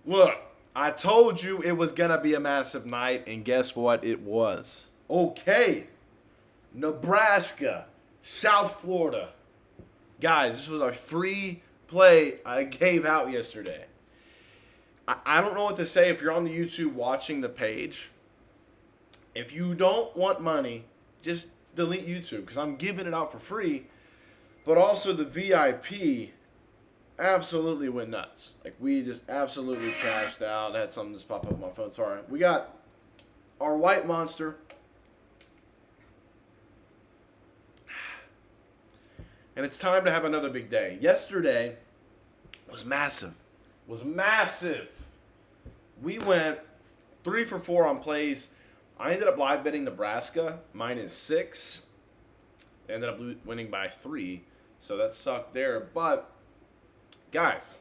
Look, I told you it was going to be a massive night, and guess what? It was. Okay. Nebraska, South Florida. Guys, this was a free play I gave out yesterday. I don't know what to say if you're on the YouTube watching the page. If you don't want money, just delete YouTube because I'm giving it out for free. But also the VIP absolutely went nuts. Like we just absolutely trashed out. I had something just pop up on my phone. Sorry. We got our white monster. And it's time to have another big day. Yesterday was massive. We went 3 for 4 on plays. I ended up live betting Nebraska -6. Ended up winning by 3. So that sucked there. But, guys,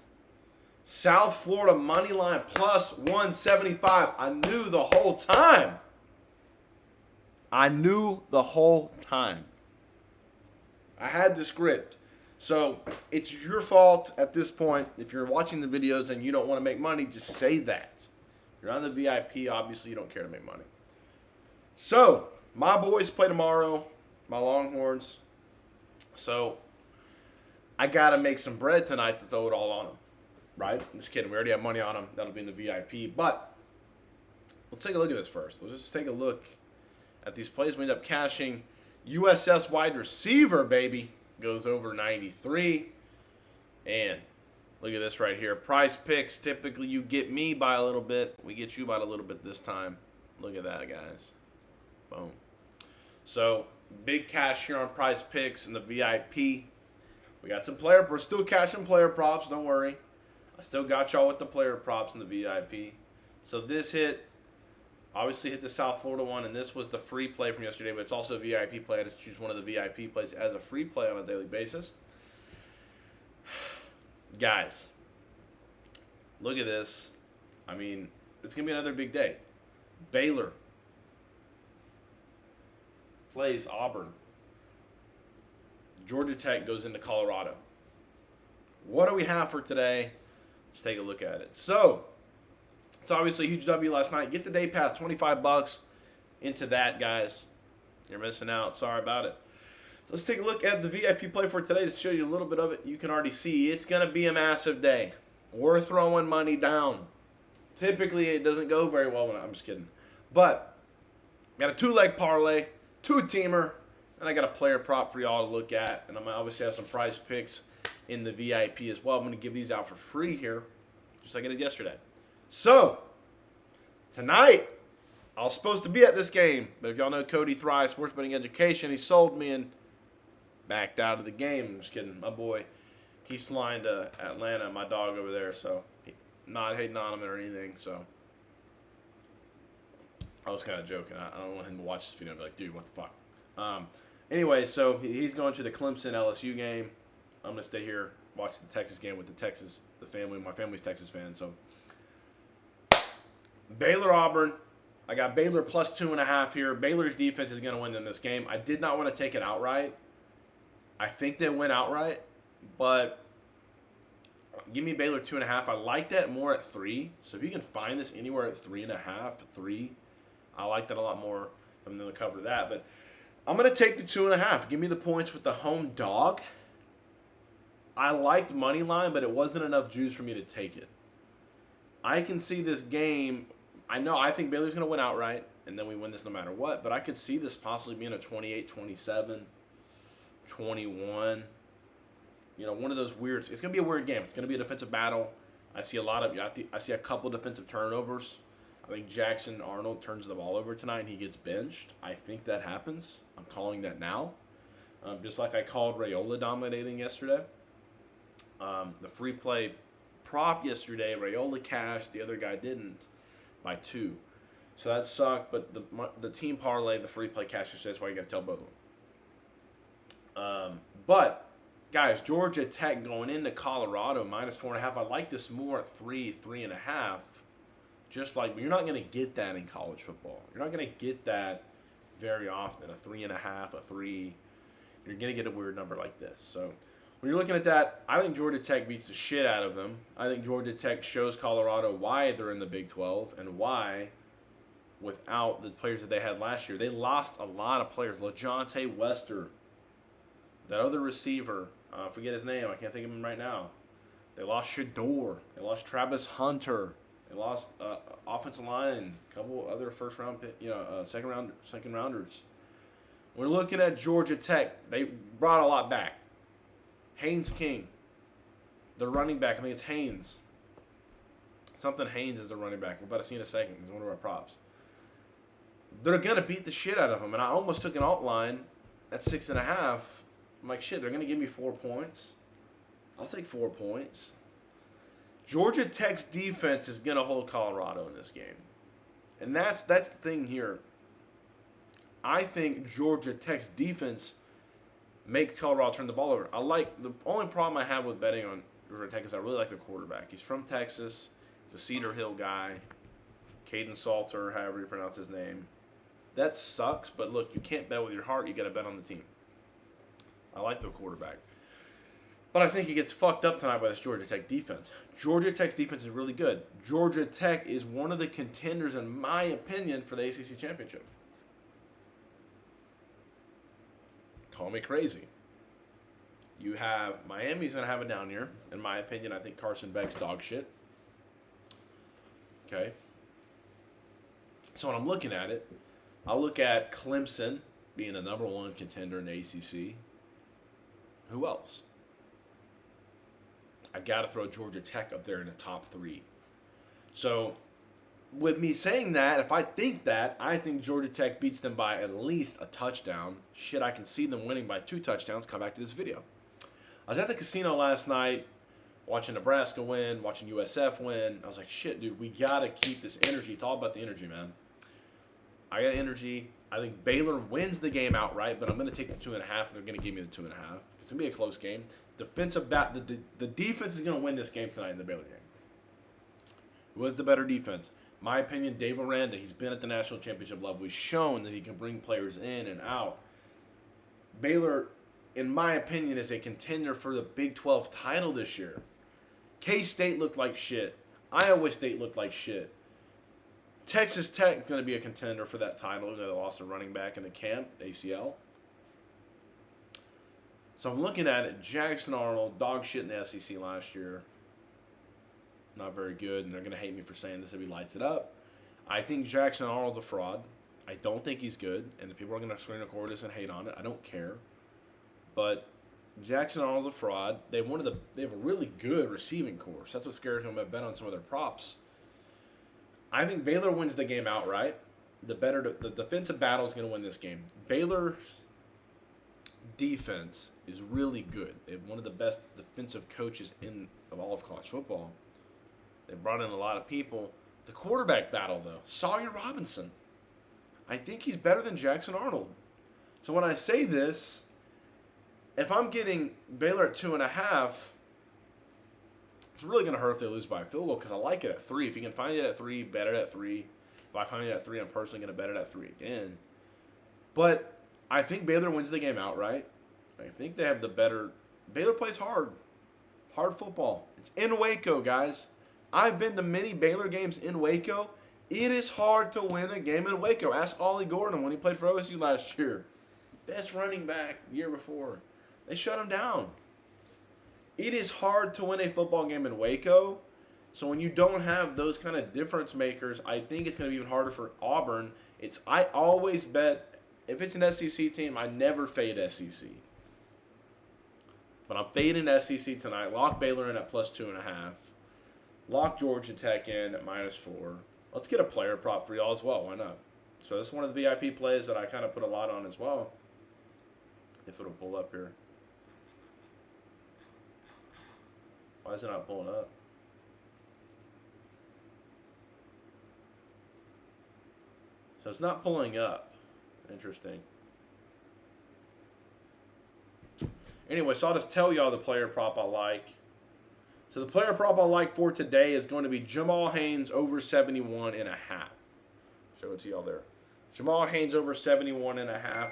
South Florida money line +175. I knew the whole time. I had the script. So it's your fault at this point. If you're watching the videos and you don't want to make money, just say that. You're on the VIP, obviously you don't care to make money. So, my boys play tomorrow, my Longhorns. So, I got to make some bread tonight to throw it all on them. Right? I'm just kidding. We already have money on them. That'll be in the VIP. But, let's take a look at this first. Let's just take a look at these plays. We end up cashing USS wide receiver, baby. Goes over 93. And look at this right here. Price picks. Typically, you get me by a little bit. We get you by a little bit this time. Look at that, guys. Boom. So, big cash here on price picks in the VIP. We got some player. We're still cashing player props. Don't worry. I still got y'all with the player props in the VIP. So, this hit. Obviously hit the South Florida one, and this was the free play from yesterday, but it's also a VIP play. I just choose one of the VIP plays as a free play on a daily basis. Guys, look at this. I mean, it's going to be another big day. Baylor plays Auburn. Georgia Tech goes into Colorado. What do we have for today? Let's take a look at it. So, it's obviously a huge W last night. Get the day pass, $25 into that, guys. You're missing out. Sorry about it. Let's take a look at the VIP play for today to show you a little bit of it. You can already see it's going to be a massive day. We're throwing money down. Typically, it doesn't go very well when I'm just kidding. But, got a 2-leg parlay, 2-teamer, and I got a player prop for y'all to look at. And I'm going to obviously have some prize picks in the VIP as well. I'm going to give these out for free here, just like I did yesterday. So, tonight, I was supposed to be at this game, but if y'all know Cody Thrive, Sports Betting Education, he sold me and backed out of the game. I'm just kidding. My boy, he's flying to Atlanta, my dog over there, so not hating on him or anything, so I was kind of joking. I don't want him to watch this video and be like, dude, what the fuck? Anyway, so he's going to the Clemson LSU game. I'm going to stay here, watch the Texas game with the family. My family's Texas fans, so Baylor Auburn. I got Baylor +2.5 here. Baylor's defense is going to win them this game. I did not want to take it outright. I think they win outright, but give me Baylor 2.5. I like that more at 3. So if you can find this anywhere at 3.5, 3, I like that a lot more. I'm going to cover that, but I'm going to take the 2.5. Give me the points with the home dog. I liked money line, but it wasn't enough juice for me to take it. I can see this game. I think Baylor's going to win outright, and then we win this no matter what. But I could see this possibly being a 28-27, 21. One of those weird. It's going to be a weird game. It's going to be a defensive battle. I see a couple defensive turnovers. I think Jackson Arnold turns the ball over tonight, and he gets benched. I think that happens. I'm calling that now. Just like I called Raiola dominating yesterday. The free play prop yesterday, Raiola cashed. The other guy didn't. By 2. So that sucked, but the team parlay, the free play cash yesterday, that's why you got to tell both of them. But, guys, Georgia Tech going into Colorado, -4.5. I like this more at 3, 3.5. Just like, you're not going to get that in college football. You're not going to get that very often, a 3.5, a 3. You're going to get a weird number like this. So, When you're looking at that, I think Georgia Tech beats the shit out of them. I think Georgia Tech shows Colorado why they're in the Big 12 and why, without the players that they had last year, they lost a lot of players. LaJohntay Wester, that other receiver, I forget his name. I can't think of him right now. They lost Shador. They lost Travis Hunter. They lost offensive line, a couple other first round, second rounders. We're looking at Georgia Tech. They brought a lot back. Haynes King, the running back. I think it's Haynes. Something Haynes is the running back. We're about to see in a second. He's one of our props. They're gonna beat the shit out of them, and I almost took an alt line at 6.5. I'm like, shit, they're gonna give me 4 points. I'll take 4 points. Georgia Tech's defense is going to hold Colorado in this game. And that's the thing here. I think Georgia Tech's defense make Colorado turn the ball over. The only problem I have with betting on Georgia Tech is I really like the quarterback. He's from Texas. He's a Cedar Hill guy. Caden Salter, however you pronounce his name. That sucks, but look, you can't bet with your heart. You got to bet on the team. I like the quarterback. But I think he gets fucked up tonight by this Georgia Tech defense. Georgia Tech's defense is really good. Georgia Tech is one of the contenders, in my opinion, for the ACC championship. Call me crazy. You have Miami's going to have a down year. In my opinion, I think Carson Beck's dog shit. Okay. So when I'm looking at it, I'll look at Clemson being the number 1 contender in the ACC. Who else? I got to throw Georgia Tech up there in the top 3. So, with me saying that, if I think that, I think Georgia Tech beats them by at least a touchdown. Shit, I can see them winning by 2 touchdowns. Come back to this video. I was at the casino last night watching Nebraska win, watching USF win. I was like, shit, dude, we got to keep this energy. It's all about the energy, man. I got energy. I think Baylor wins the game outright, but I'm going to take the 2.5. They're going to give me the 2.5. It's going to be a close game. The defense is going to win this game tonight in the Baylor game. Who has the better defense? My opinion, Dave Aranda. He's been at the national championship level. He's shown that he can bring players in and out. Baylor, in my opinion, is a contender for the Big 12 title this year. K-State looked like shit. Iowa State looked like shit. Texas Tech is going to be a contender for that title. They lost a running back in the camp, ACL. So I'm looking at it. Jackson Arnold, dog shit in the SEC last year. Not very good, and they're going to hate me for saying this if he lights it up. I think Jackson Arnold's a fraud. I don't think he's good, and the people are going to screen record this and hate on it. I don't care. But Jackson Arnold's a fraud. They have a really good receiving corps. That's what scares me about betting on some of their props. I think Baylor wins the game outright. The defensive battle is going to win this game. Baylor's defense is really good. They have one of the best defensive coaches of all of college football. They brought in a lot of people. The quarterback battle, though, Sawyer Robinson. I think he's better than Jackson Arnold. So when I say this, if I'm getting Baylor at 2.5, it's really going to hurt if they lose by a field goal because I like it at 3. If you can find it at 3, bet it at 3. If I find it at 3, I'm personally going to bet it at 3 again. But I think Baylor wins the game outright. I think they have the better. Baylor plays hard. Hard football. It's in Waco, guys. I've been to many Baylor games in Waco. It is hard to win a game in Waco. Ask Ollie Gordon when he played for OSU last year. Best running back the year before. They shut him down. It is hard to win a football game in Waco. So when you don't have those kind of difference makers, I think it's going to be even harder for Auburn. I always bet, if it's an SEC team, I never fade SEC. But I'm fading SEC tonight. Lock Baylor in at plus 2.5. Lock Georgia Tech in at -4. Let's get a player prop for y'all as well. Why not? So this is one of the VIP plays that I kind of put a lot on as well. If it'll pull up here. Why is it not pulling up? So it's not pulling up. Interesting. Anyway, so I'll just tell y'all the player prop I like. So the player prop I like for today is going to be Jamal Haynes over 71.5. Show it to y'all there. Jamal Haynes over 71.5.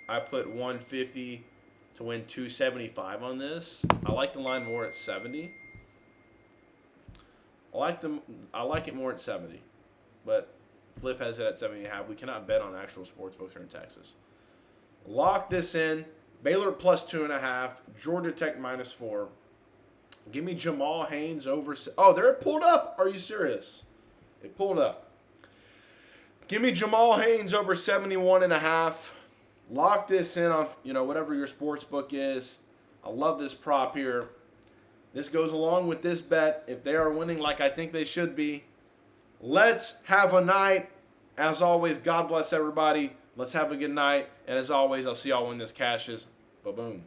I put 150. to win 275 on this. I like the line more at 70. I like it more at 70, but Flip has it at 70.5. We cannot bet on actual sports books here in Texas. Lock this in. Baylor plus 2.5. Georgia Tech minus 4. Give me Jamal Haynes over. Oh, they're pulled up. Are you serious? It pulled up. Give me Jamal Haynes over 71.5. Lock this in on whatever your sports book is. I love this prop here. This goes along with this bet. If they are winning like I think they should be, let's have a night. As always, God bless everybody. Let's have a good night. And as always, I'll see y'all when this cashes. Ba-boom.